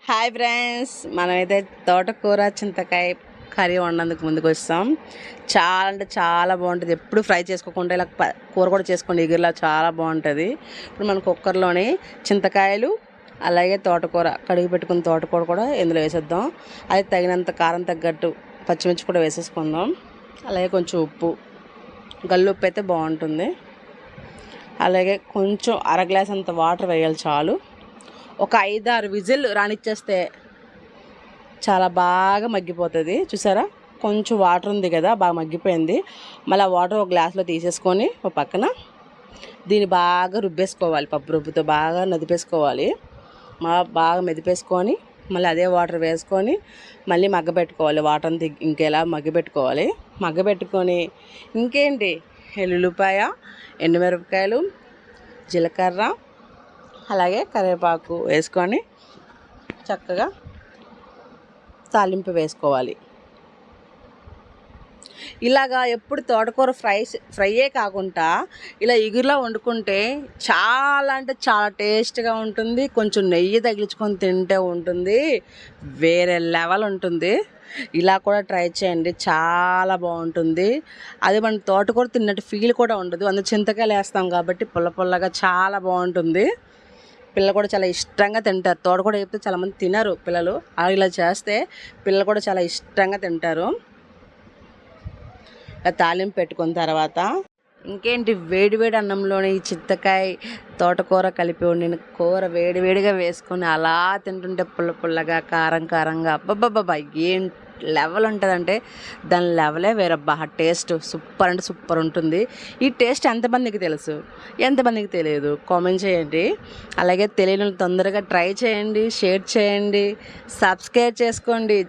Hi friends, మనమైతే తోటకూర చింతకాయ కర్రీ వండేందుకు ముందుకు వస్తాం. చాలా అంటే చాలా బాగుంటుంది. ఎప్పుడు ఫ్రై చేసుకోకుండా ఇలా కూర కూడా చేసుకోండి, ఎగురులా చాలా బాగుంటుంది. ఇప్పుడు మన కుక్కర్లోని చింతకాయలు అలాగే తోటకూర కడిగి పెట్టుకున్న తోటకూర కూడా ఇందులో వేసేద్దాం. అది తగినంత కారం తగ్గట్టు పచ్చిమిర్చి కూడా వేసేసుకుందాం. అలాగే కొంచెం ఉప్పు, గల్లుప్పు అయితే బాగుంటుంది. అలాగే కొంచెం అర గ్లాస్ అంత వాటర్ వేయాలి చాలు. ఒక 5-6 విజిల్ రానిచ్చేస్తే చాలా బాగా మగ్గిపోతుంది. చూసారా, కొంచెం వాటర్ ఉంది కదా, బాగా మగ్గిపోయింది. మళ్ళీ ఆ వాటర్ ఒక గ్లాస్లో తీసేసుకొని ఒక పక్కన దీన్ని బాగా రుబ్బేసుకోవాలి. పప్పు రుబ్బుతో బాగా నదిపేసుకోవాలి. బాగా మెదిపేసుకొని మళ్ళీ అదే వాటర్ వేసుకొని మళ్ళీ మగ్గబెట్టుకోవాలి. వాటర్ అంతా ఇంకేలా మగ్గబెట్టుకోవాలి. మగ్గబెట్టుకొని ఇంకేంటి, ఎల్లుల్లిపాయ, ఎండుమిరపకాయలు, జీలకర్ర అలాగే కరివేపాకు వేసుకొని చక్కగా తాలింపు వేసుకోవాలి. ఇలాగా ఎప్పుడు తోటకూర ఫ్రైయే కాకుండా ఇలా ఇగురులా వండుకుంటే చాలా అంటే చాలా టేస్ట్గా ఉంటుంది. కొంచెం నెయ్యి తగిలించుకొని తింటే ఉంటుంది, వేరే లెవెల్ ఉంటుంది. ఇలా కూడా ట్రై చేయండి, చాలా బాగుంటుంది. అది మన తోటకూర తిన్నట్టు ఫీల్ కూడా ఉండదు. అందులో చింతకాయలు వేస్తాం కాబట్టి పుల్ల పుల్లగా చాలా బాగుంటుంది. పిల్లలు కూడా చాలా ఇష్టంగా తింటారు. తోటకూర చెప్తే చాలామంది తినరు పిల్లలు, ఇలా చేస్తే పిల్లలు కూడా చాలా ఇష్టంగా తింటారు. తాలింపు పెట్టుకున్న తర్వాత ఇంకేంటి, వేడివేడి అన్నంలోని ఈ చింతకాయ తోటకూర కలిపి వండిన కూర వేడివేడిగా వేసుకొని అలా తింటుంటే పుల్ల పుల్లగా కారం కారంగా అబ్బబ్బబ్బా ఏం లెవెల్ ఉంటుందంటే దాని లెవెలే వేరబ్బా. టేస్ట్ సూపర్ అంటే సూపర్ ఉంటుంది. ఈ టేస్ట్ ఎంతమందికి తెలుసు, ఎంతమందికి తెలియదు, కామెంట్ చేయండి. అలాగే తెలియని తొందరగా ట్రై చేయండి, షేర్ చేయండి, సబ్స్క్రైబ్ చేసుకోండి.